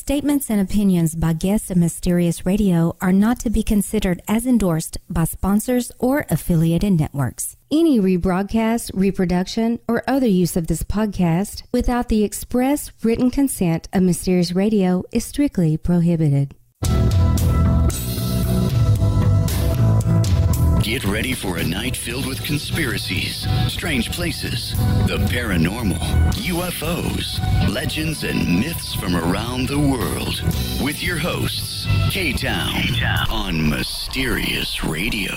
Statements and opinions by guests of Mysterious Radio are not to be considered as endorsed by sponsors or affiliated networks. Any rebroadcast, reproduction, or other use of this podcast without the express written consent of Mysterious Radio is strictly prohibited. Get ready for a night filled with conspiracies, strange places, the paranormal, UFOs, legends, and myths from around the world. With your hosts, K-Town, on Mysterious Radio.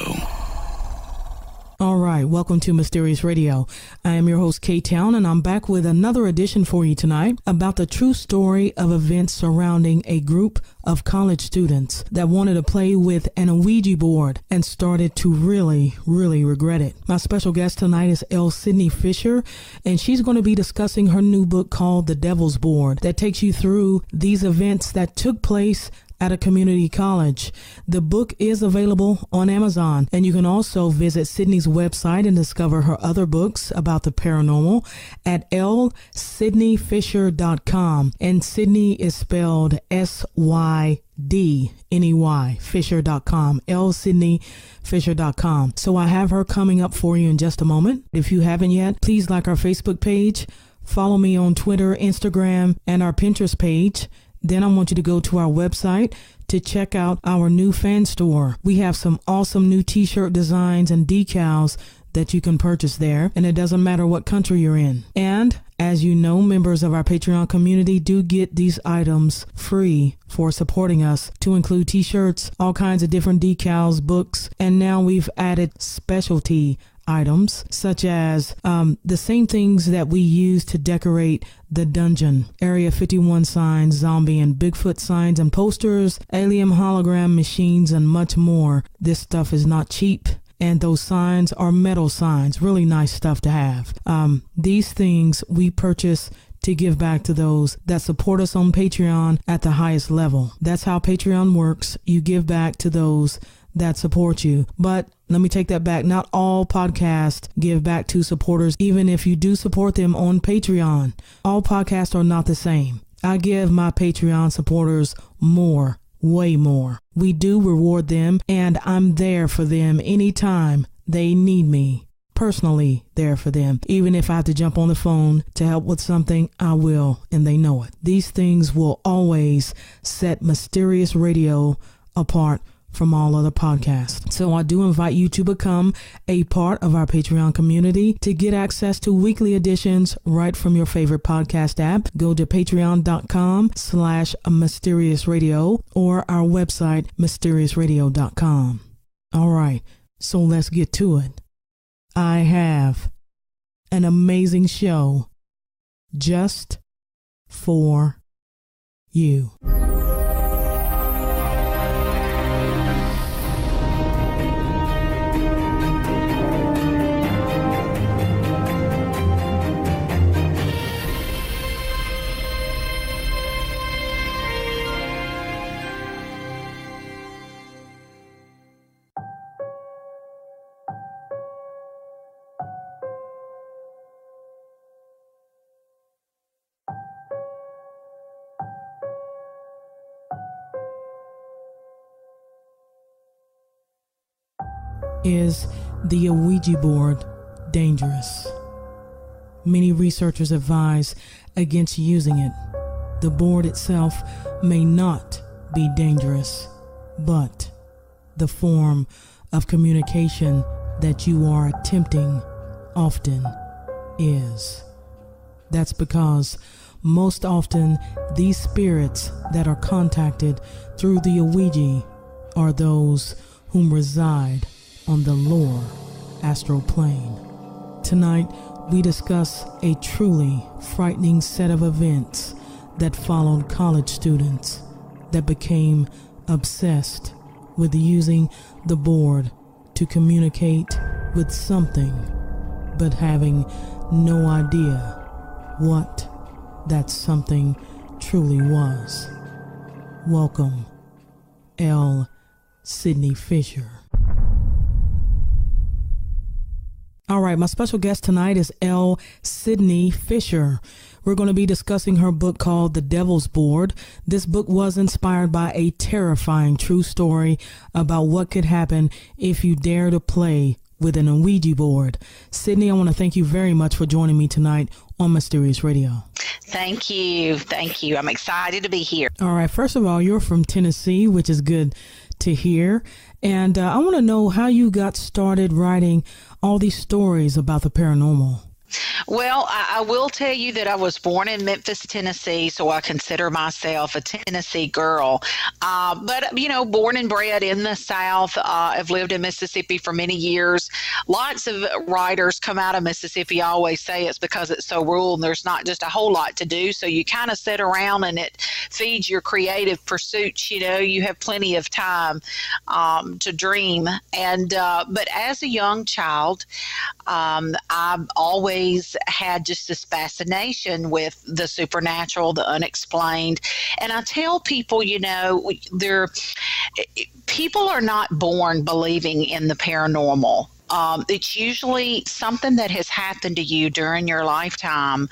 All right, welcome to Mysterious Radio. I am your host, K-Town, and I'm back with another edition for you tonight about the true story of events surrounding a group of college students that wanted to play with an Ouija board and started to really regret it. My special guest tonight is L. Sydney Fisher, and she's going to be discussing her new book called The Devil's Board that takes you through these events that took place at a community college. The book is available on Amazon, and you can also visit Sydney's website and discover her other books about the paranormal at lsydneyfisher.com. And Sydney is spelled SYDNEY, Fisher.com, lsydneyfisher.com. So I have her coming up for you in just a moment. If you haven't yet, please like our Facebook page, follow me on Twitter, Instagram, and our Pinterest page. Then I want you to go to our website to check out our new fan store. We have some awesome new t-shirt designs and decals that you can purchase there, and it doesn't matter what country you're in. And as you know, members of our Patreon community do get these items free for supporting us, to include t-shirts, all kinds of different decals, books, and now we've added specialty items such as the same things that we use to decorate the dungeon: Area 51 signs, zombie and Bigfoot signs and posters, alien hologram machines, and much more. This stuff is not cheap, and those signs are metal signs. Really nice stuff to have. These things we purchase to give back to those that support us on Patreon at the highest level. That's how Patreon works. You give back to those that support you. But let me take that back. Not all podcasts give back to supporters, even if you do support them on Patreon. All podcasts are not the same. I give my Patreon supporters more, way more. We do reward them, and I'm there for them anytime they need me. Personally there for them. Even if I have to jump on the phone to help with something, I will, and they know it. These things will always set Mysterious Radio apart from all other podcasts. So I do invite you to become a part of our Patreon community to get access to weekly editions right from your favorite podcast app. Go to patreon.com/mysteriousradio or our website, mysteriousradio.com. All right, so let's get to it. I have an amazing show just for you. Is the Ouija board dangerous? Many researchers advise against using it. The board itself may not be dangerous, but the form of communication that you are attempting often is. That's because most often these spirits that are contacted through the Ouija are those whom reside on the lower astral plane. Tonight, we discuss a truly frightening set of events that followed college students that became obsessed with using the board to communicate with something, but having no idea what that something truly was. Welcome, L. Sydney Fisher. All right, my special guest tonight is L. Sydney Fisher. We're going to be discussing her book called The Devil's Board. This book was inspired by a terrifying true story about what could happen if you dare to play with an Ouija board. Sydney, I want to thank you very much for joining me tonight on Mysterious Radio. Thank you. Thank you. I'm excited to be here. All right. First of all, you're from Tennessee, which is good to hear. And I want to know how you got started writing all these stories about the paranormal. Well, I will tell you that I was born in Memphis, Tennessee, so I consider myself a Tennessee girl. But, born and bred in the South. I've lived in Mississippi for many years. Lots of writers come out of Mississippi. I always say it's because it's so rural and there's not just a whole lot to do. So you kind of sit around and it feeds your creative pursuits. You have plenty of time to dream. And but as a young child, I've always had just this fascination with the supernatural, the unexplained. And I tell people, people are not born believing in the paranormal. It's usually something that has happened to you during your lifetime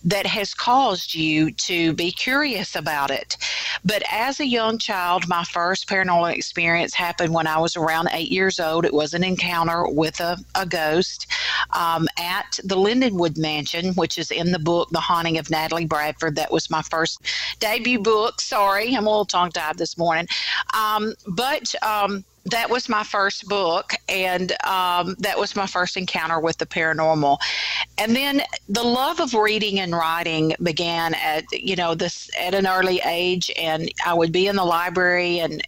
that has caused you to be curious about it. But as a young child, my first paranormal experience happened when I was around 8 years old. It was an encounter with a ghost at the Lindenwood Mansion, which is in the book, The Haunting of Natalie Bradford. That was my first debut book. Sorry, I'm a little tongue-tied this morning. That was my first book, and that was my first encounter with the paranormal. And then the love of reading and writing began at an early age, and I would be in the library, and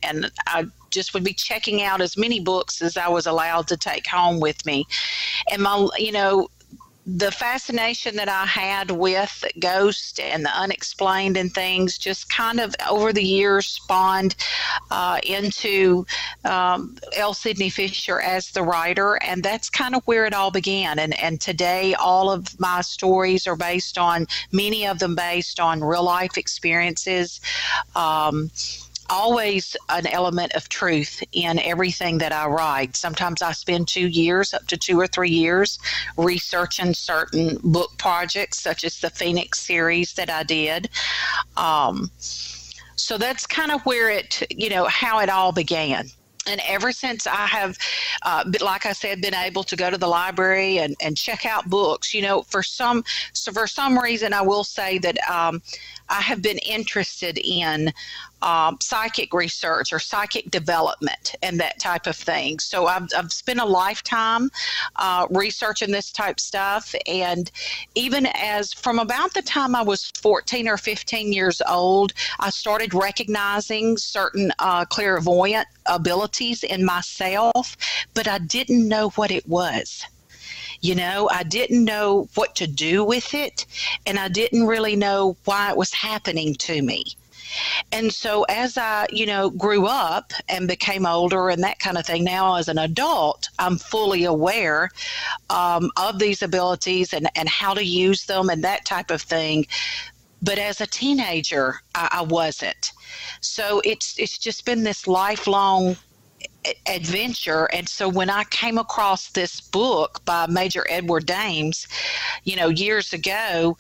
I just would be checking out as many books as I was allowed to take home with me. And the fascination that I had with ghosts and the unexplained and things just kind of over the years spawned into L. Sydney Fisher as the writer, and that's kind of where it all began. And today, all of my stories are many of them based on real life experiences. Always an element of truth in everything that I write. Sometimes I spend 2 years, up to 2 or 3 years, researching certain book projects, such as the Phoenix series that I did. So that's kind of where how it all began. And ever since I have, like I said, been able to go to the library and check out books, for some reason, I will say that I have been interested in psychic research or psychic development and that type of thing. So I've spent a lifetime researching this type stuff. And even from about the time I was 14 or 15 years old, I started recognizing certain clairvoyant abilities in myself, but I didn't know what it was. I didn't know what to do with it, and I didn't really know why it was happening to me. And so as I, grew up and became older and that kind of thing, now as an adult, I'm fully aware of these abilities and how to use them and that type of thing. But as a teenager, I wasn't. So it's just been this lifelong adventure. And so when I came across this book by Major Edward Dames, years ago,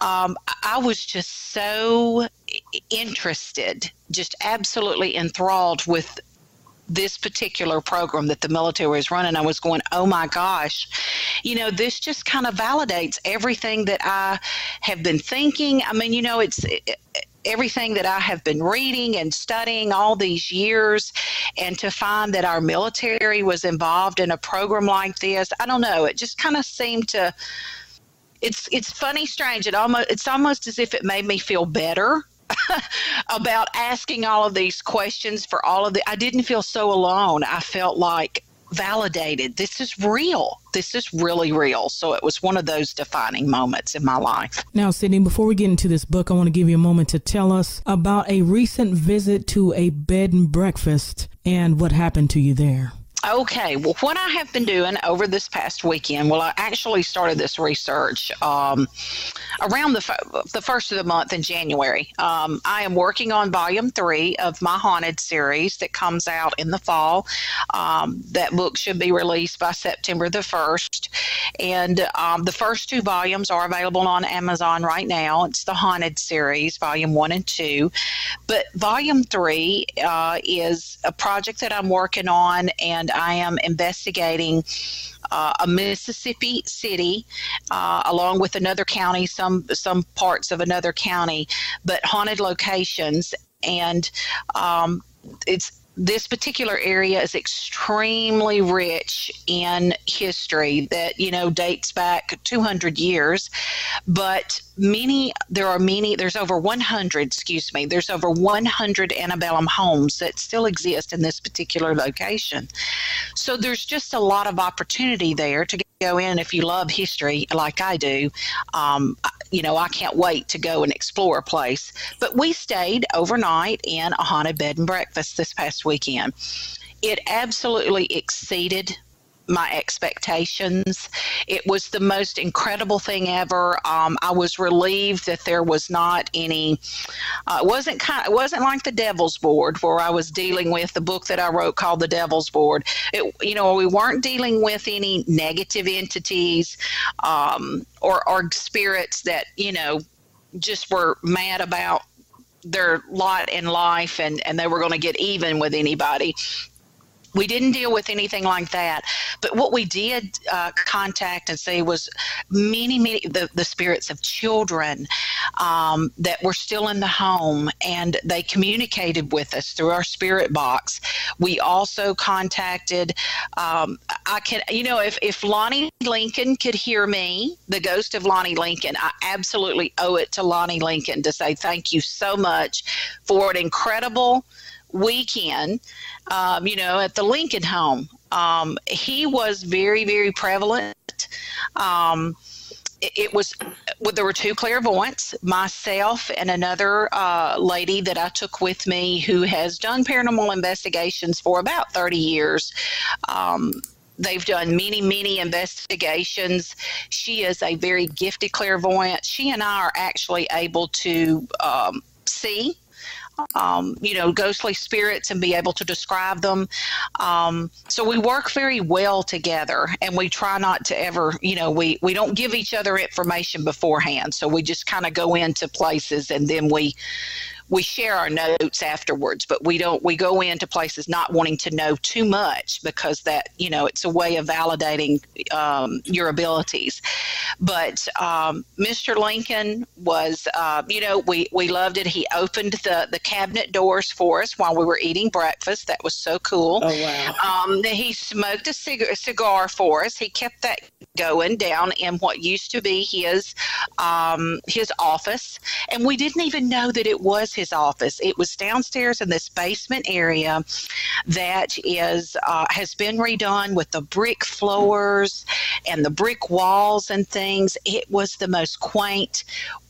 I was just so interested, just absolutely enthralled with this particular program that the military was running. I was going, oh my gosh, this just kind of validates everything that I have been thinking. I mean, it's everything that I have been reading and studying all these years, and to find that our military was involved in a program like this, I don't know, it just kind of seemed to, it's funny, strange. It's almost as if it made me feel better about asking all of these questions for I didn't feel so alone. I felt like validated. This is real. This is really real. So it was one of those defining moments in my life. Now, Sydney, before we get into this book, I want to give you a moment to tell us about a recent visit to a bed and breakfast and what happened to you there. Okay, well, what I have been doing over this past weekend, well, I actually started this research around the first of the month in January. I am working on volume 3 of my Haunted series that comes out in the fall. That book should be released by September the 1st. And the first 2 volumes are available on Amazon right now. It's the Haunted series, volume 1 and 2. But volume 3 is a project that I'm working on, and I am investigating a Mississippi city, along with another county, some parts of another county, but haunted locations. And this particular area is extremely rich in history that, dates back 200 years. But there's over 100 antebellum homes that still exist in this particular location. So there's just a lot of opportunity there to go in. If you love history like I do, I can't wait to go and explore a place. But we stayed overnight in a haunted bed and breakfast this past weekend. It absolutely exceeded my expectations. It was the most incredible thing ever. I was relieved that there was not any. It wasn't like the Devil's Board, where I was dealing with the book that I wrote called The Devil's Board. We weren't dealing with any negative entities or spirits that just were mad about their lot in life and they were going to get even with anybody. We didn't deal with anything like that. But what we did contact and see was many, the spirits of children that were still in the home, and they communicated with us through our spirit box. We also contacted, if Lonnie Lincoln could hear me, the ghost of Lonnie Lincoln, I absolutely owe it to Lonnie Lincoln to say thank you so much for an incredible weekend, at the Lincoln home. He was very, very prevalent. There were 2 clairvoyants, myself and another lady that I took with me who has done paranormal investigations for about 30 years. They've done many investigations. She is a very gifted clairvoyant. She and I are actually able to see ghostly spirits and be able to describe them. So we work very well together, and we try not to ever, we don't give each other information beforehand. So we just kind of go into places and then we share our notes afterwards, but we go into places not wanting to know too much, because that, it's a way of validating your abilities. But Mr. Lincoln was, we loved it. He opened the cabinet doors for us while we were eating breakfast. That was so cool. Oh, wow. He smoked a cigar for us. He kept that going down in what used to be his office, and we didn't even know that it was his office. It was downstairs in this basement area that has been redone with the brick floors and the brick walls and things. It was the most quaint,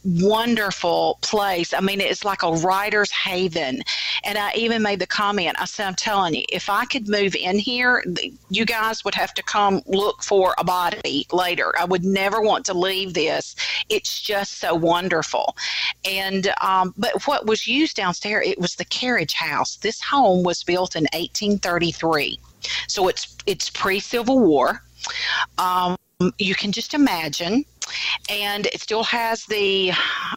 wonderful place. I mean, it's like a writer's haven. And I even made the comment, I said, I'm telling you, if I could move in here, you guys would have to come look for a body later. I would never want to leave this. It's just so wonderful. And but what was used downstairs, it was the carriage house. This home was built in 1833. So it's pre-Civil War. You can just imagine. And it still has the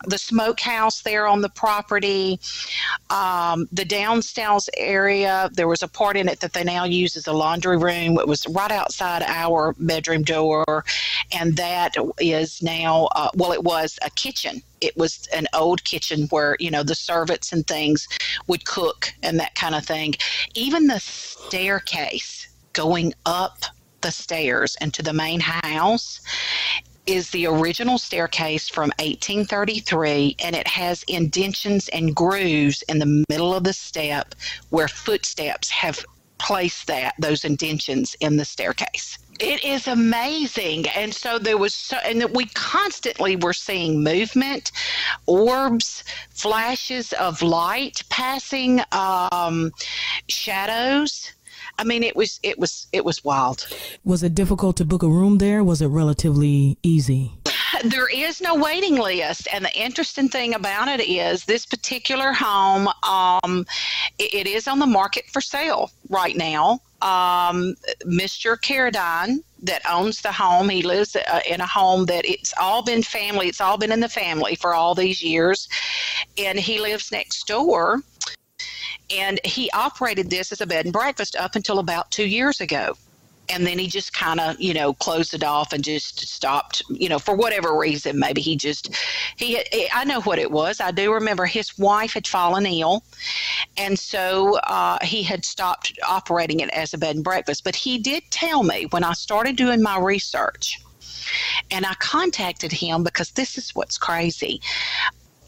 smokehouse there on the property. The downstairs area, there was a part in it that they now use as a laundry room. It was right outside our bedroom door, and that is now, it was a kitchen. It was an old kitchen where, the servants and things would cook and that kind of thing. Even the staircase going up the stairs into the main house is the original staircase from 1833, and it has indentions and grooves in the middle of the step where footsteps have placed those indentions in the staircase. It is amazing. And so we constantly were seeing movement, orbs, flashes of light passing, shadows. I mean, it was wild. Was it difficult to book a room there? Was it relatively easy? There is no waiting list. And the interesting thing about it is this particular home, it is on the market for sale right now. Mr. Carradine that owns the home, he lives in a home that it's all been family. It's all been in the family for all these years. And he lives next door. And he operated this as a bed and breakfast up until about 2 years ago. And then he just kind of, closed it off and just stopped, for whatever reason. Maybe I know what it was. I do remember his wife had fallen ill. And so he had stopped operating it as a bed and breakfast. But he did tell me when I started doing my research, and I contacted him because this is what's crazy.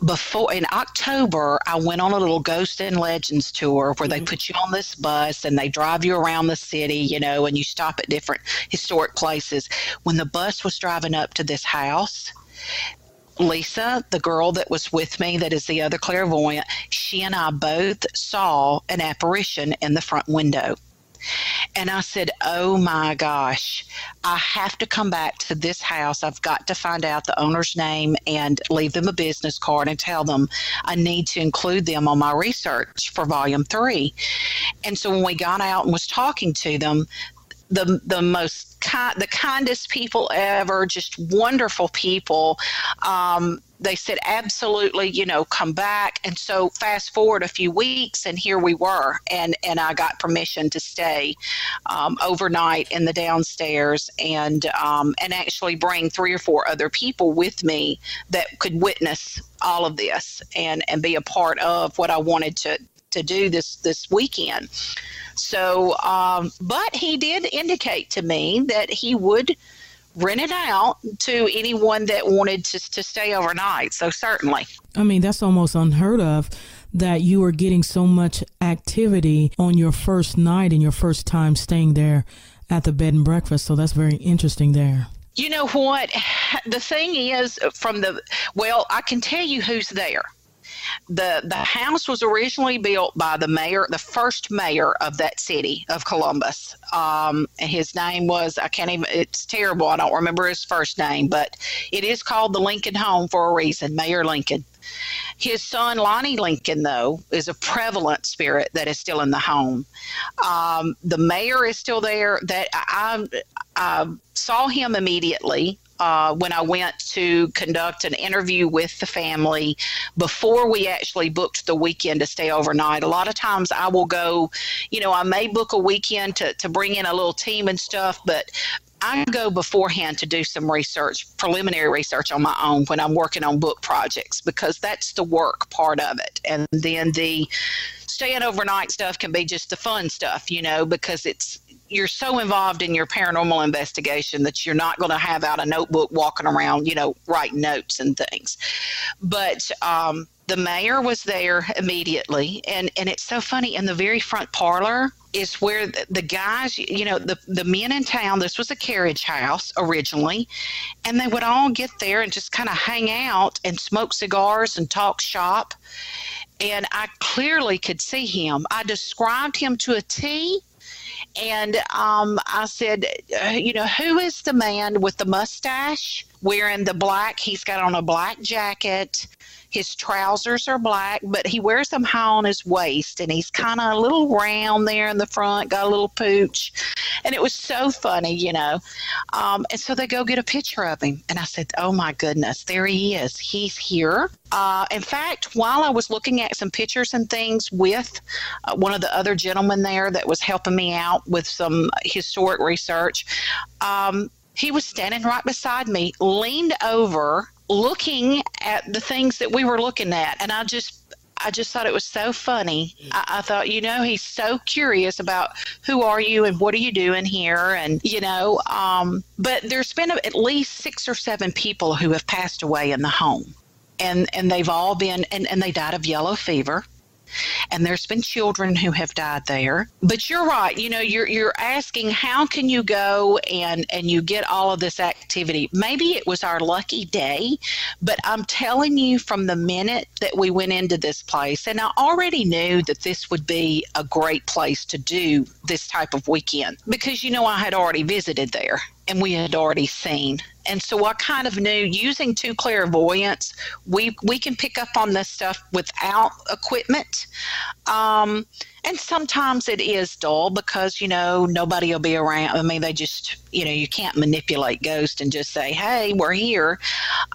Before in October, I went on a little Ghost and Legends tour where they put you on this bus and they drive you around the city, and you stop at different historic places. When the bus was driving up to this house, Lisa, the girl that was with me, that is the other clairvoyant, she and I both saw an apparition in the front window. And I said, oh my gosh, I have to come back to this house. I've got to find out the owner's name and leave them a business card and tell them I need to include them on my research for volume 3. And so when we got out and was talking to them, the kindest people ever, just wonderful people. They said, absolutely, come back. And so fast forward a few weeks, and here we were. And I got permission to stay overnight in the downstairs and actually bring 3 or 4 other people with me that could witness all of this and be a part of what I wanted to do this weekend. So, but he did indicate to me that he would rent it out to anyone that wanted to stay overnight. So certainly. I mean, that's almost unheard of that you were getting so much activity on your first night and your first time staying there at the bed and breakfast. So that's very interesting there. You know what? The thing is, I can tell you who's there. The house was originally built by the first mayor of that city of Columbus. His name was, it's terrible, I don't remember his first name, but it is called the Lincoln Home for a reason, Mayor Lincoln. His son, Lonnie Lincoln, though, is a prevalent spirit that is still in the home. The mayor is still there. That I saw him immediately when I went to conduct an interview with the family before we actually booked the weekend to stay overnight. A lot of times I will go, I may book a weekend to bring in a little team and stuff, but I go beforehand to do some preliminary research on my own when I'm working on book projects, because that's the work part of it. And then the staying overnight stuff can be just the fun stuff, because you're so involved in your paranormal investigation that you're not going to have out a notebook walking around, writing notes and things. But the mayor was there immediately. And it's so funny. In the very front parlor is where the guys, the men in town, this was a carriage house originally, and they would all get there and just kind of hang out and smoke cigars and talk shop. And I clearly could see him. I described him to a T. And I said, who is the man with the mustache wearing the black? He's got on a black jacket. His trousers are black, but he wears them high on his waist, and he's kind of a little round there in the front, got a little pooch. And it was so funny, and so they go get a picture of him. And I said, oh, my goodness, there he is. He's here. In fact, while I was looking at some pictures and things with one of the other gentlemen there that was helping me out with some historic research, he was standing right beside me, leaned over, looking at the things that we were looking at. And I just thought it was so funny. I thought, he's so curious about who are you and what are you doing here? And, but there's been at least 6 or 7 people who have passed away in the home. And they've all been, and they died of yellow fever. and there's been children who have died there. But you're right. You're asking, how can you go and you get all of this activity? Maybe it was our lucky day, but I'm telling you, from the minute that we went into this place, and I already knew that this would be a great place to do this type of weekend, because I had already visited there and we had already seen. And so I kind of knew, using two clairvoyants, we can pick up on this stuff without equipment. And sometimes it is dull because, nobody will be around. I mean, they just, you can't manipulate ghosts and just say, hey, we're here.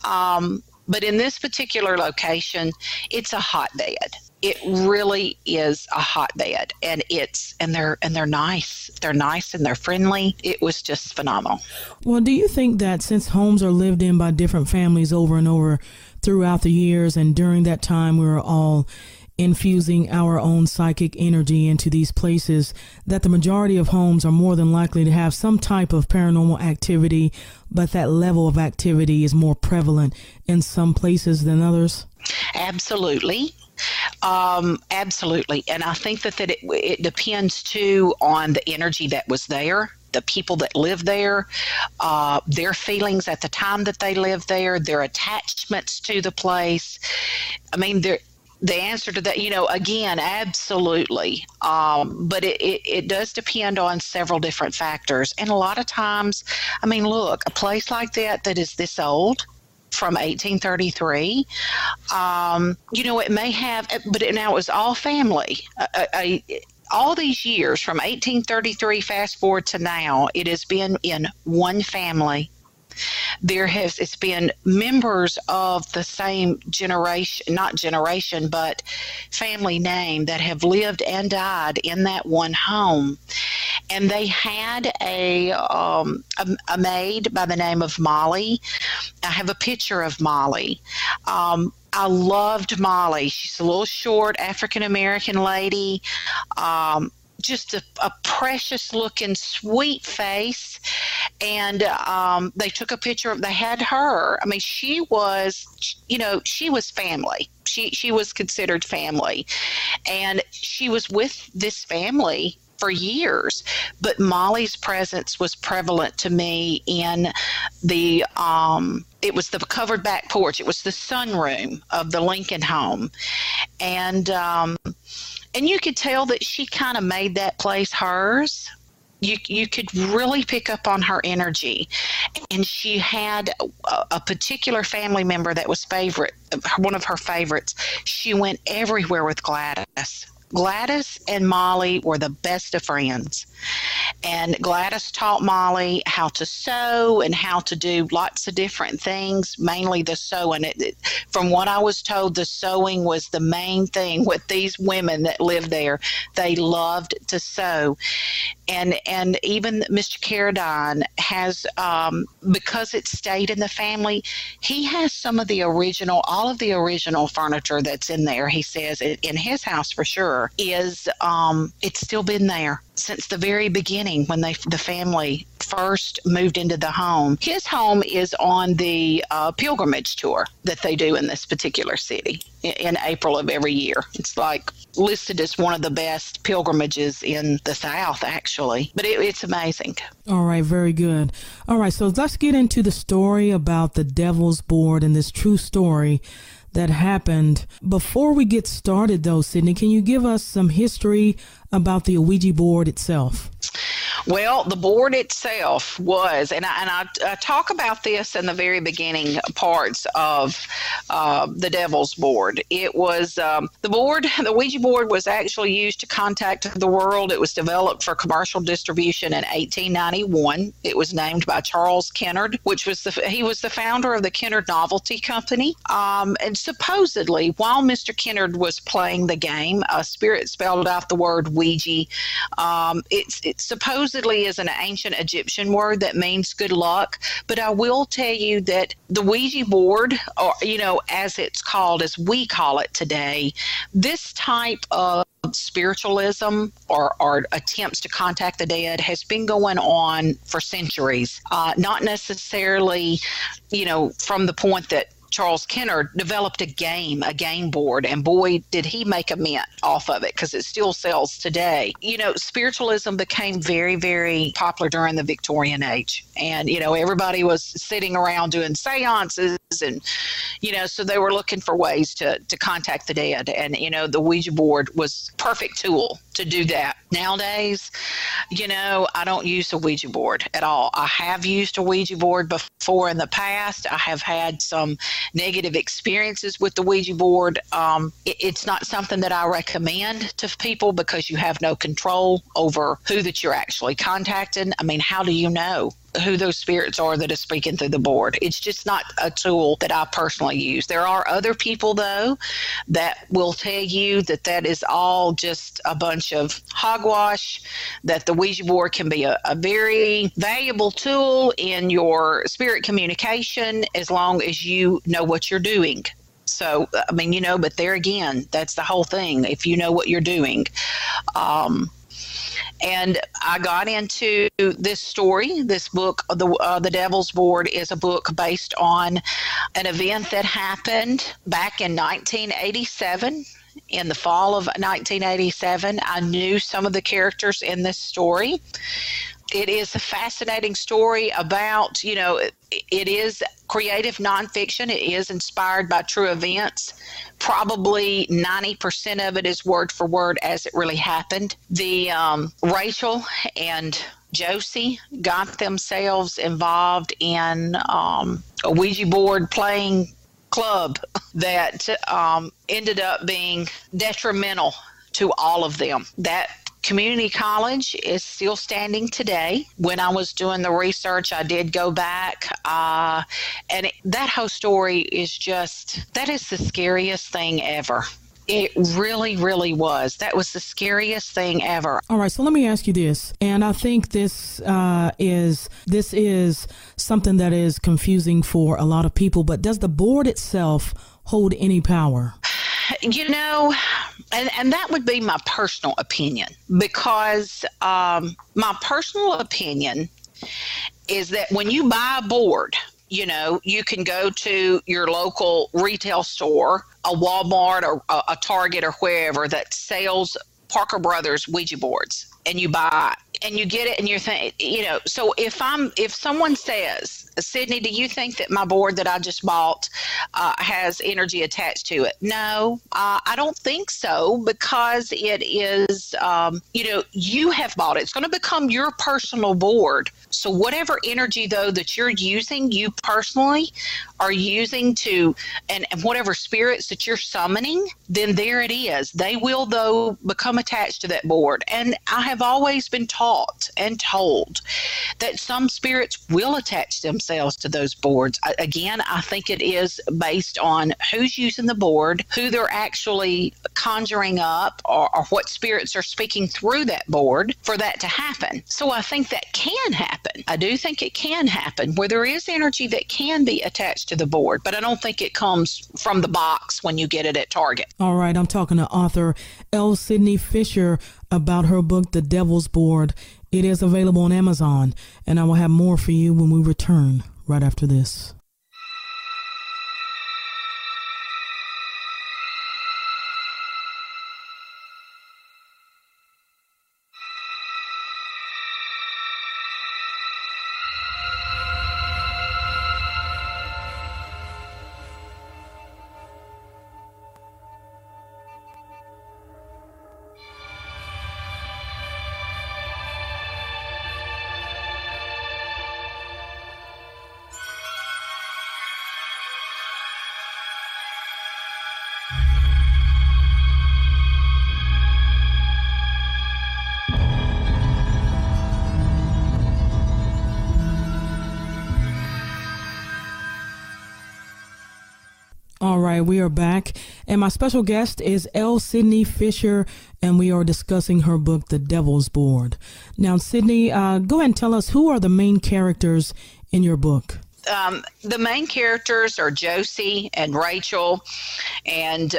But in this particular location, it's a hotbed. It really is a hotbed, and they're nice. They're nice and they're friendly. It was just phenomenal. Well, do you think that since homes are lived in by different families over and over throughout the years, and during that time we were all infusing our own psychic energy into these places, that the majority of homes are more than likely to have some type of paranormal activity, but that level of activity is more prevalent in some places than others? Absolutely. Absolutely. And I think that it depends too on the energy that was there, the people that live there, their feelings at the time that they lived there, their attachments to the place. I mean, the answer to that, again, absolutely. But it does depend on several different factors. And a lot of times, I mean, look, a place like that is this old, from 1833, it may have, but now it was all family. All these years, from 1833 fast forward to now, it has been in one family. It's been members of the same generation, but family name that have lived and died in that one home. And they had a maid by the name of Molly. I have a picture of Molly. I loved Molly. She's a little short African-American lady. Just a precious looking, sweet face. And they took a picture they had her. I mean, she was family. She was considered family. And she was with this family for years. But Molly's presence was prevalent to me in the, it was the covered back porch. It was the sunroom of the Lincoln home. And you could tell that she kind of made that place hers. You could really pick up on her energy. And she had a particular family member that was one of her favorites. She went everywhere with Gladys. Gladys and Molly were the best of friends. And Gladys taught Molly how to sew and how to do lots of different things, mainly the sewing. From what I was told, the sewing was the main thing with these women that lived there. They loved to sew. And even Mr. Carradine has, because it stayed in the family, he has all of the original furniture that's in there. He says in his house for sure is, it's still been there since the very beginning when the family first moved into the home. His home is on the pilgrimage tour that they do in this particular city in April of every year. It's like listed as one of the best pilgrimages in the South, actually. But it's amazing. All right, very good. All right, so let's get into the story about the Devil's Board and this true story that happened. Before we get started, though, Sydney, can you give us some history about the Ouija board itself? Well, the board itself was, and I talk about this in the very beginning parts of the Devil's Board. It was the Ouija board was actually used to contact the world. It was developed for commercial distribution in 1891. It was named by Charles Kennard, he was the founder of the Kennard Novelty Company. And supposedly, while Mr. Kennard was playing the game, a spirit spelled out the word Ouija. It supposedly is an ancient Egyptian word that means good luck, but I will tell you that the Ouija board, or as it's called, as we call it today, this type of spiritualism or attempts to contact the dead has been going on for centuries. Not necessarily, from the point that Charles Kenner developed a game board, and boy, did he make a mint off of it, because it still sells today. Spiritualism became very, very popular during the Victorian age, and everybody was sitting around doing seances, and so they were looking for ways to contact the dead, and the Ouija board was a perfect tool to do that. Nowadays, I don't use a Ouija board at all. I have used a Ouija board before in the past. I have had some negative experiences with the Ouija board. It's not something that I recommend to people, because you have no control over who that you're actually contacting. I mean, how do you know who those spirits are that are speaking through the board? It's just not a tool that I personally use. There are other people, though, that will tell you that is all just a bunch of hogwash, that the Ouija board can be a very valuable tool in your spirit communication as long as you know what you're doing. So, I mean, but there again, that's the whole thing. If you know what you're doing. And I got into this story. This book, The Devil's Board, is a book based on an event that happened back in 1987. In the fall of 1987, I knew some of the characters in this story. It is a fascinating story about, it is creative nonfiction. It is inspired by true events. Probably 90% of it is word for word as it really happened. The Rachel and Josie got themselves involved in a Ouija board playing club that ended up being detrimental to all of them. That community college is still standing today. When I was doing the research, I did go back, and that whole story is that is the scariest thing ever. It really, really was. That was the scariest thing ever. All right, so let me ask you this, and I think this is something that is confusing for a lot of people, but does the board itself hold any power? And that would be my personal opinion, because my personal opinion is that when you buy a board, you can go to your local retail store, a Walmart or a Target or wherever that sells Parker Brothers Ouija boards, and you buy it. And you get it, and you're thinking, so if someone says, Sydney, do you think that my board that I just bought has energy attached to it? No, I don't think so, because it is, you have bought it. It's going to become your personal board. So whatever energy, though, that you're using, you personally are using and whatever spirits that you're summoning, then there it is. They will, though, become attached to that board. And I have always been taught and told that some spirits will attach themselves to those boards. Again, I think it is based on who's using the board, who they're actually conjuring up, or what spirits are speaking through that board for that to happen. So I think that can happen. I do think it can happen where there is energy that can be attached to the board, but I don't think it comes from the box when you get it at Target. All right, I'm talking to author L. Sydney Fisher about her book, The Devil's Board. It is available on Amazon, and I will have more for you when we return right after this. All right, we are back, and my special guest is L. Sydney Fisher, and we are discussing her book, The Devil's Board. Now, Sydney, go ahead and tell us, who are the main characters in your book? The main characters are Josie and Rachel, and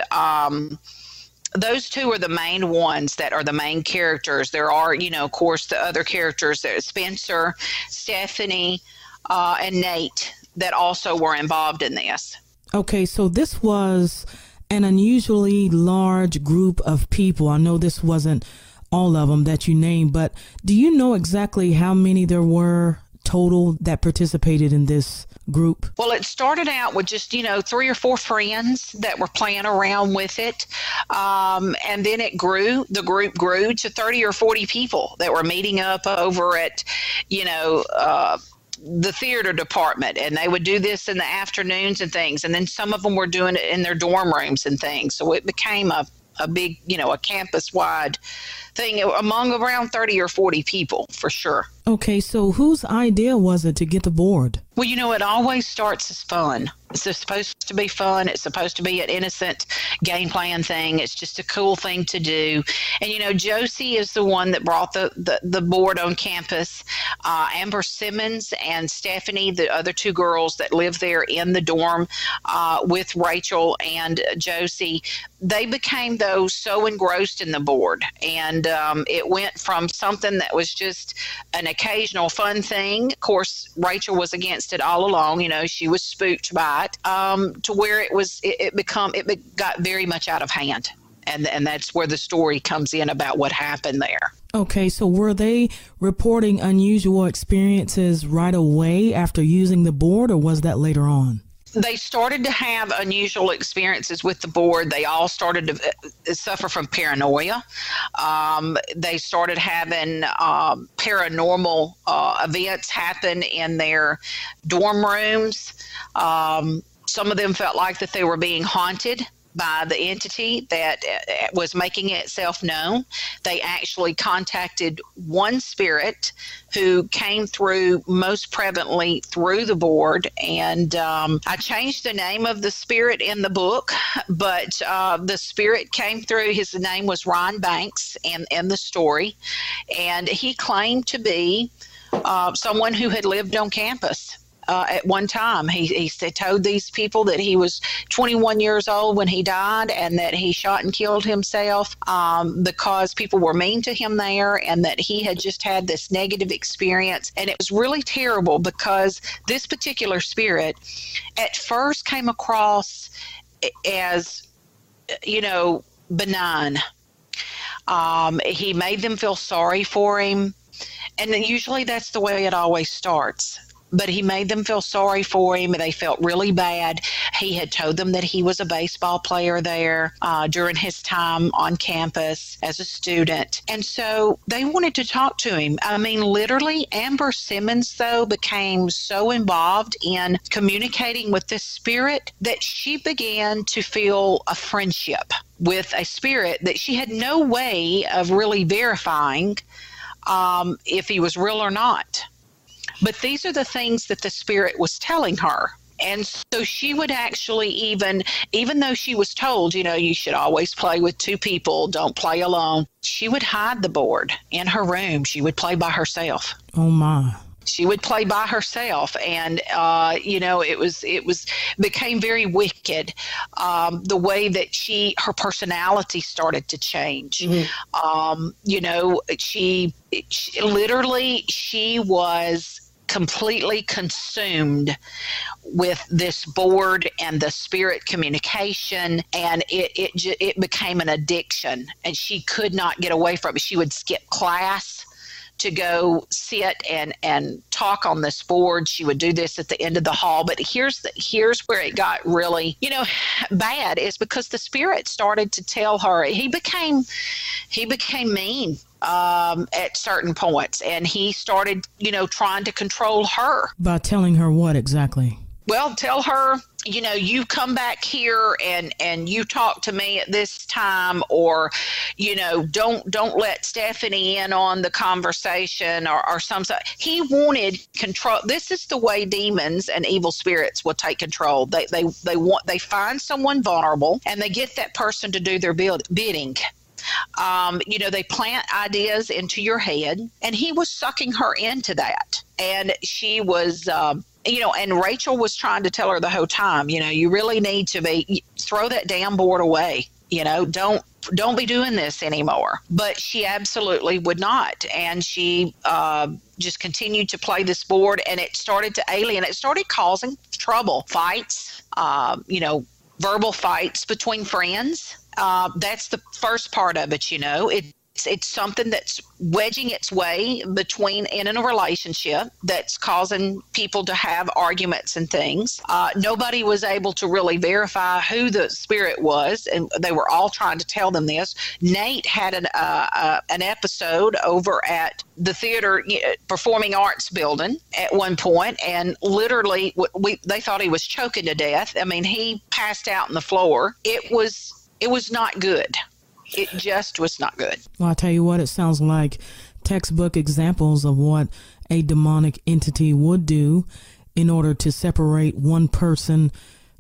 those two are the main ones that are the main characters. There are, of course, the other characters, there's Spencer, Stephanie, and Nate, that also were involved in this. Okay, so this was an unusually large group of people. I know this wasn't all of them that you named, but do you know exactly how many there were total that participated in this group? Well, it started out with just, 3 or 4 friends that were playing around with it. And then it grew. The group grew to 30 or 40 people that were meeting up over at, the theater department, and they would do this in the afternoons and things. And then some of them were doing it in their dorm rooms and things. So it became a big, a campus-wide thing among around 30 or 40 people, for sure. Okay, so whose idea was it to get the board? Well, it always starts as fun. It's supposed to be fun. It's supposed to be an innocent game plan thing. It's just a cool thing to do. And, Josie is the one that brought the board on campus. Amber Simmons and Stephanie, the other 2 girls that live there in the dorm with Rachel and Josie, they became, though, so engrossed in the board. And it went from something that was just an occasional fun thing. Of course, Rachel was against it all along. She was spooked by it, to where it got very much out of hand. And that's where the story comes in about what happened there. Okay, so were they reporting unusual experiences right away after using the board, or was that later on? They started to have unusual experiences with the board. They all started to suffer from paranoia. They started having paranormal events happen in their dorm rooms. Some of them felt like that they were being haunted by the entity that was making itself known. They actually contacted one spirit who came through most prevalently through the board. And I changed the name of the spirit in the book, but the spirit came through. His name was Ron Banks in the story. And he claimed to be someone who had lived on campus. At one time, he told these people that he was 21 years old when he died, and that he shot and killed himself because people were mean to him there, and that he had just had this negative experience. And it was really terrible because this particular spirit at first came across as, benign. He made them feel sorry for him, and usually that's the way it always starts. But he made them feel sorry for him. They felt really bad. He had told them that he was a baseball player there during his time on campus as a student. And so they wanted to talk to him. I mean, literally, Amber Simmons, though, became so involved in communicating with this spirit that she began to feel a friendship with a spirit that she had no way of really verifying if he was real or not. But these are the things that the spirit was telling her. And so she would actually even though she was told, you should always play with 2 people, don't play alone, she would hide the board in her room. She would play by herself. Oh, my. She would play by herself, and it became very wicked. The way that her personality started to change. Mm-hmm. She was completely consumed with this board and the spirit communication, and it became an addiction, and she could not get away from it. She would skip class to go sit and talk on this board. She would do this at the end of the hall. But here's where it got really, bad, is because the spirit started to tell her. He became mean at certain points, and he started, trying to control her. By telling her what exactly? Well, tell her, you come back here and you talk to me at this time, or, don't let Stephanie in on the conversation or something. He wanted control. This is the way demons and evil spirits will take control. They find someone vulnerable, and they get that person to do their bidding. They plant ideas into your head, and he was sucking her into that. And she was, and Rachel was trying to tell her the whole time, you really need to throw that damn board away. Don't don't be doing this anymore. But she absolutely would not. And she just continued to play this board, and it started to alienate. It started causing trouble, fights, verbal fights between friends. That's the first part of it, It's something that's wedging its way in a relationship that's causing people to have arguments and things. Nobody was able to really verify who the spirit was, and they were all trying to tell them this. Nate had an episode over at the theater performing arts building at one point, and literally they thought he was choking to death. I mean, he passed out on the floor. It was not good. It just was not good. Well, I'll tell you what, it sounds like textbook examples of what a demonic entity would do in order to separate one person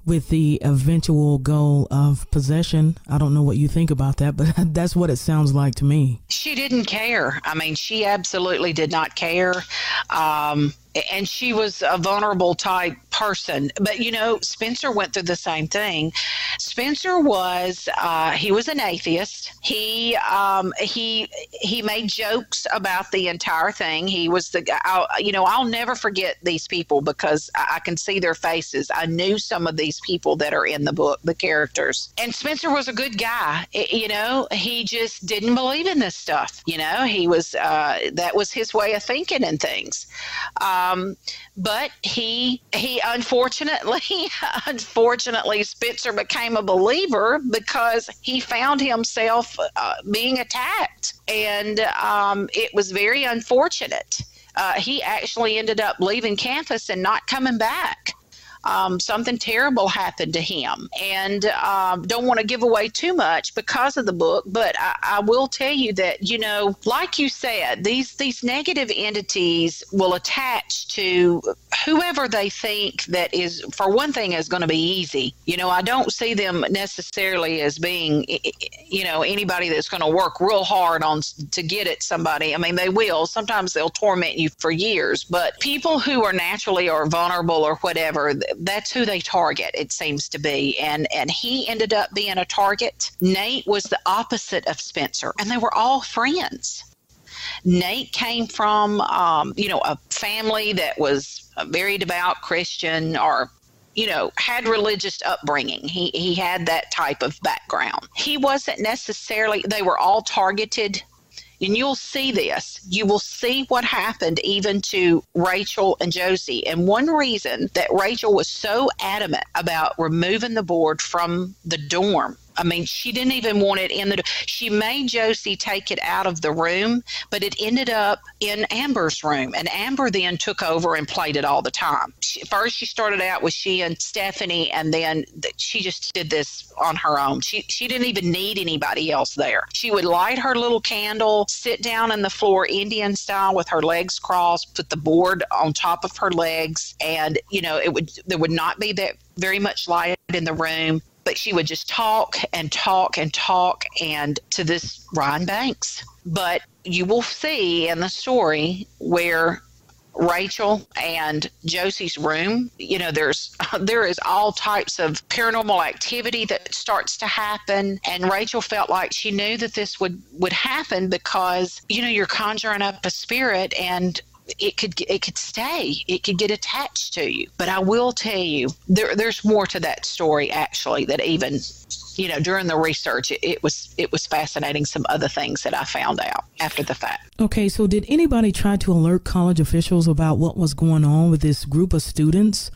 with the eventual goal of possession. I don't know what you think about that, but that's what it sounds like to me. She didn't care. I mean, she absolutely did not care. And she was a vulnerable type person. But, Spencer went through the same thing. Spencer was, he was an atheist. He made jokes about the entire thing. He was the guy, I'll never forget these people because I can see their faces. I knew some of these people that are in the book, the characters. And Spencer was a good guy. He just didn't believe in this stuff. He was, that was his way of thinking and things. But he unfortunately, Spencer became a believer because he found himself being attacked, and it was very unfortunate. He actually ended up leaving campus and not coming back. Something terrible happened to him, and don't want to give away too much because of the book, but I will tell you that, like you said, these negative entities will attach to whoever they think that is, for one thing, is going to be easy. I don't see them necessarily as being, anybody that's going to work real hard to get at somebody. I mean, they will. Sometimes they'll torment you for years, but people who are naturally or vulnerable or whatever, that's who they target, it seems to be. And he ended up being a target. Nate was the opposite of Spencer, and they were all friends. Nate came from, a family that was a very devout Christian, or had religious upbringing. He had that type of background. He wasn't necessarily, they were all targeted. And you'll see this. You will see what happened even to Rachel and Josie. And one reason that Rachel was so adamant about removing the board from the dorm, I mean, she didn't even want it in she made Josie take it out of the room, but it ended up in Amber's room. And Amber then took over and played it all the time. First, she started out with she and Stephanie, and then she just did this on her own. She didn't even need anybody else there. She would light her little candle, sit down on the floor Indian style with her legs crossed, put the board on top of her legs, and, there would not be that very much light in the room. But she would just talk and talk and talk, and to this Ryan Banks. But you will see in the story where Rachel and Josie's room, there is all types of paranormal activity that starts to happen. And Rachel felt like she knew that this would happen because, you're conjuring up a spirit, and it could stay. It could get attached to you. But I will tell you, there's more to that story, actually, that even, during the research, it was fascinating, some other things that I found out after the fact. Okay, so did anybody try to alert college officials about what was going on with this group of students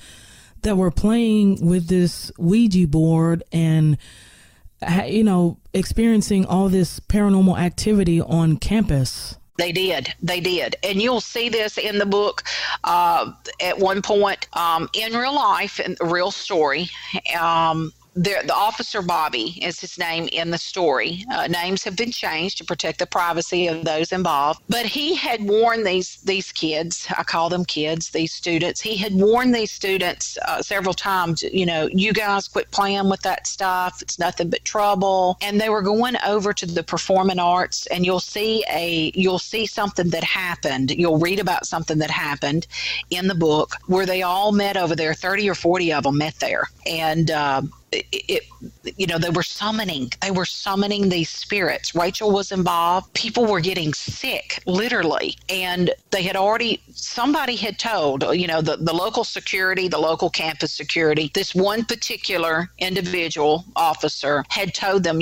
that were playing with this Ouija board and, experiencing all this paranormal activity on campus? They did. And you'll see this in the book at one point in real life, in the real story. The officer Bobby is his name in the story. Names have been changed to protect the privacy of those involved. But he had warned these kids, I call them kids, these students. He had warned these students several times, you guys quit playing with that stuff. It's nothing but trouble. And they were going over to the performing arts, and you'll see something that happened. You'll read about something that happened in the book where they all met over there. 30 or 40 of them met there. And they were summoning these spirits. Rachel was involved. People were getting sick, literally. And somebody had told, the local security, the local campus security, this one particular individual officer had told them,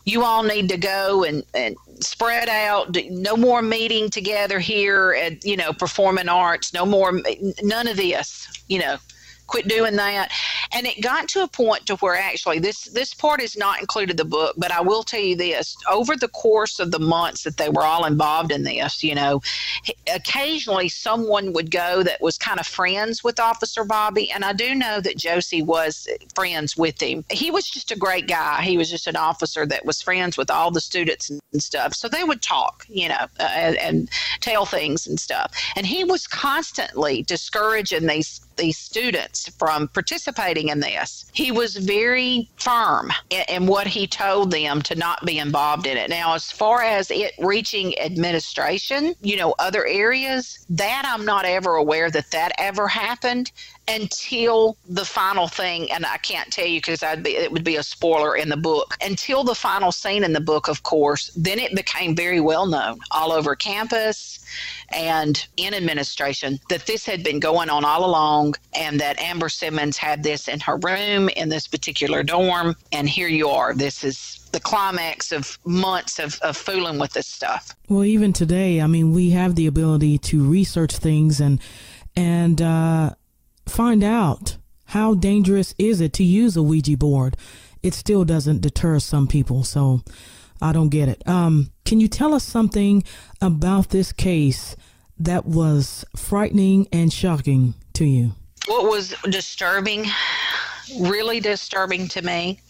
you all need to go and spread out. No more meeting together here at, performing arts. No more, none of this, quit doing that. And it got to a point to where actually this part is not included in the book, but I will tell you this, over the course of the months that they were all involved in this, occasionally someone would go that was kind of friends with Officer Bobby. And I do know that Josie was friends with him. He was just a great guy. He was just an officer that was friends with all the students and stuff. So they would talk, and tell things and stuff. And he was constantly discouraging these students from participating in this. He was very firm in what he told them to not be involved in it. Now, as far as it reaching administration, other areas, that I'm not ever aware that ever happened until the final thing, and I can't tell you because it would be a spoiler in the book, until the final scene in the book, of course. Then it became very well known all over campus and in administration that this had been going on all along, and that Amber Simmons had this in her room in this particular dorm, and here you are. This is the climax of months of fooling with this stuff. Well, even today, we have the ability to research things and find out how dangerous is it to use a Ouija board. It still doesn't deter some people, so I don't get it. Can you tell us something about this case that was frightening and shocking to you? What was really disturbing to me,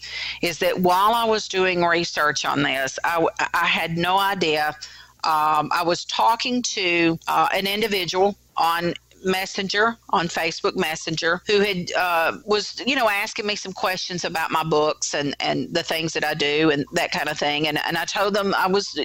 is that while I was doing research on this, I had no idea. I was talking to an individual on Facebook Messenger, who had was asking me some questions about my books and the things that I do and that kind of thing. And I told them I was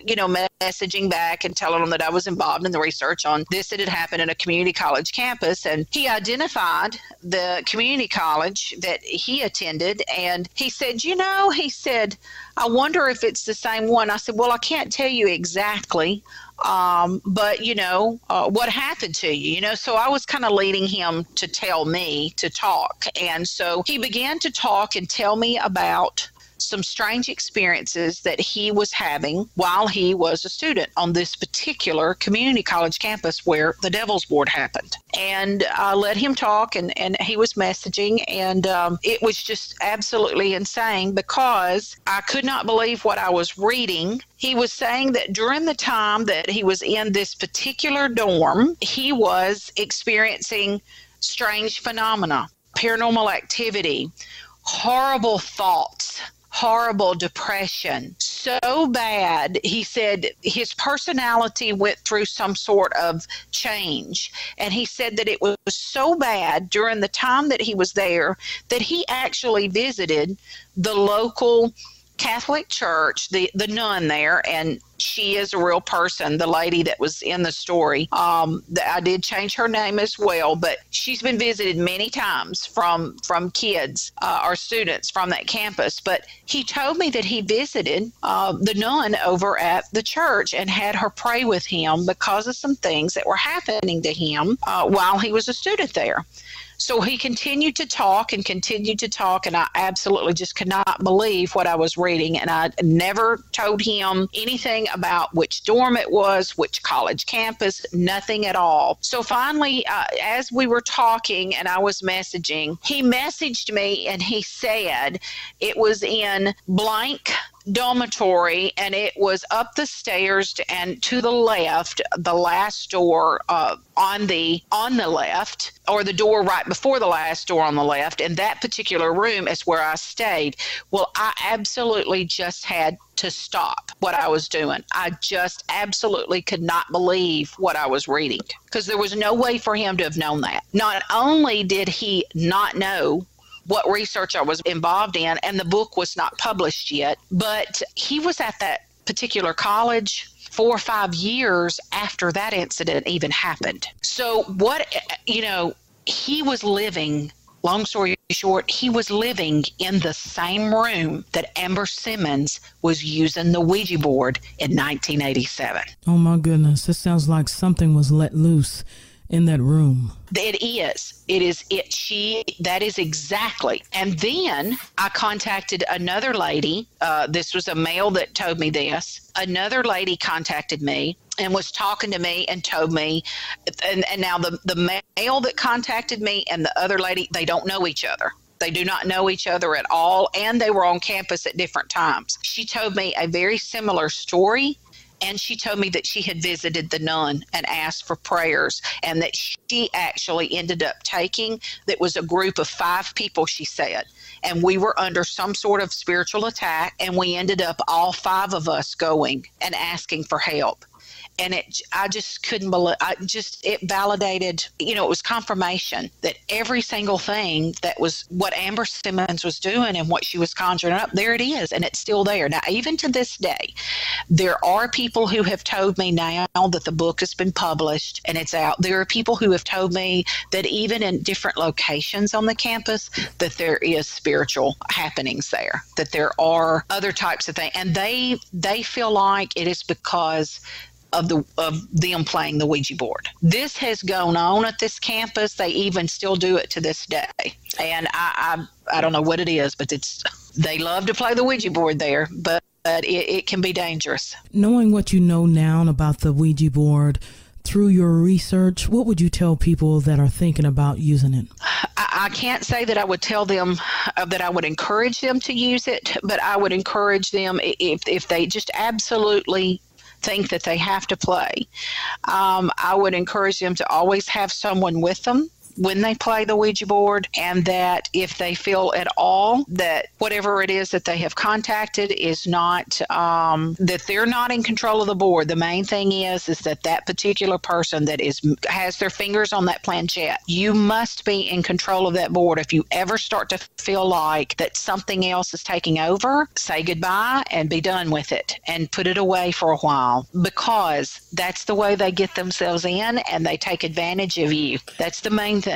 messaging back and telling them that I was involved in the research on this that had happened in a community college campus. And he identified the community college that he attended, and he said, I wonder if it's the same one. I said, well, I can't tell you exactly. But what happened to you, so I was kind of leading him to tell me to talk. And so he began to talk and tell me about some strange experiences that he was having while he was a student on this particular community college campus where the Devil's Board happened. And I let him talk, and he was messaging, and it was just absolutely insane because I could not believe what I was reading. He was saying that during the time that he was in this particular dorm, he was experiencing strange phenomena, paranormal activity, horrible thoughts, horrible depression. So bad, he said his personality went through some sort of change. And he said that it was so bad during the time that he was there that he actually visited the local Catholic church, the nun there, and she is a real person, the lady that was in the story. I did change her name as well, but she's been visited many times from kids or students from that campus. But he told me that he visited the nun over at the church and had her pray with him because of some things that were happening to him while he was a student there. So he continued to talk, and I absolutely just could not believe what I was reading. And I never told him anything about which dorm it was, which college campus, nothing at all. So finally, as we were talking and I was messaging, he messaged me and he said it was in blank dormitory, and it was up the stairs and to the left, the last door on the left, or the door right before the last door on the left, and that particular room is where I stayed. Well, I absolutely just had to stop what I was doing. I just absolutely could not believe what I was reading, because there was no way for him to have known that. Not only did he not know what research I was involved in, and the book was not published yet, but he was at that particular college 4 or 5 years after that incident even happened. So he was living long story short, he was living in the same room that Amber Simmons was using the Ouija board in 1987. Oh, my goodness. This sounds like something was let loose in that room. It is. That is exactly. And then I contacted another lady. This was a male that told me this. Another lady contacted me and was talking to me and told me, and now the male that contacted me and the other lady, they don't know each other. They do not know each other at all, and they were on campus at different times. She told me a very similar story. And she told me that she had visited the nun and asked for prayers, and that she actually ended up taking, that was a group of 5 people, she said. And we were under some sort of spiritual attack, and we ended up, all 5 of us, going and asking for help. And I just couldn't believe, it validated, it was confirmation that every single thing that was what Amber Simmons was doing and what she was conjuring up, there it is, and it's still there. Now, even to this day, there are people who have told me now that the book has been published and it's out. There are people who have told me that even in different locations on the campus, that there is spiritual happenings there, that there are other types of things. And they feel like it is because of them playing the Ouija board. This has gone on at this campus. They even still do it to this day. And I don't know what it is, but they love to play the Ouija board there, but it can be dangerous. Knowing what you know now about the Ouija board, through your research, what would you tell people that are thinking about using it? I can't say that I would tell them that I would encourage them to use it, but I would encourage them if they just absolutely think that they have to play. I would encourage them to always have someone with them when they play the Ouija board, and that if they feel at all that whatever it is that they have contacted is not, that they're not in control of the board. The main thing is that particular person that has their fingers on that planchette, you must be in control of that board. If you ever start to feel like that something else is taking over, say goodbye and be done with it and put it away for a while, because that's the way they get themselves in and they take advantage of you. That's the main thing.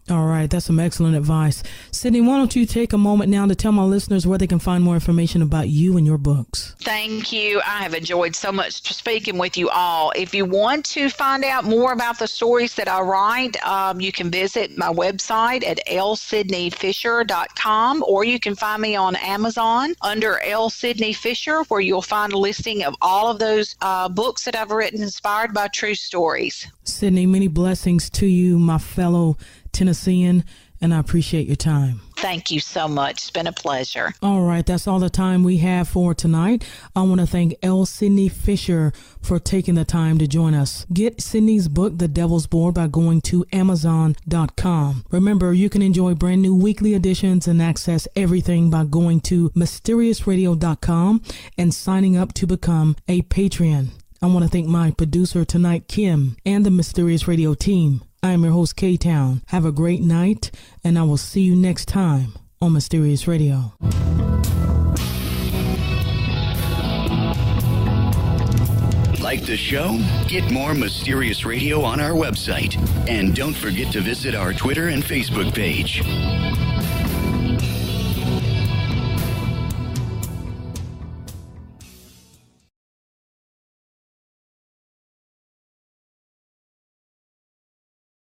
All right, that's some excellent advice. Sydney, why don't you take a moment now to tell my listeners where they can find more information about you and your books? Thank you. I have enjoyed so much speaking with you all. If you want to find out more about the stories that I write, you can visit my website at lsydneyfisher.com, or you can find me on Amazon under L. Sydney Fisher, where you'll find a listing of all of those books that I've written inspired by true stories. Sydney, many blessings to you, my fellow Tennessean, and I appreciate your time. Thank you so much. It's been a pleasure. All right, that's all the time we have for tonight. I want to thank L. Sydney Fisher for taking the time to join us. Get Sydney's book, The Devil's Board, by going to Amazon.com. Remember, you can enjoy brand new weekly editions and access everything by going to MysteriousRadio.com and signing up to become a Patreon. I want to thank my producer tonight, Kim, and the Mysterious Radio team. I am your host, K-Town. Have a great night, and I will see you next time on Mysterious Radio. Like the show? Get more Mysterious Radio on our website. And don't forget to visit our Twitter and Facebook page.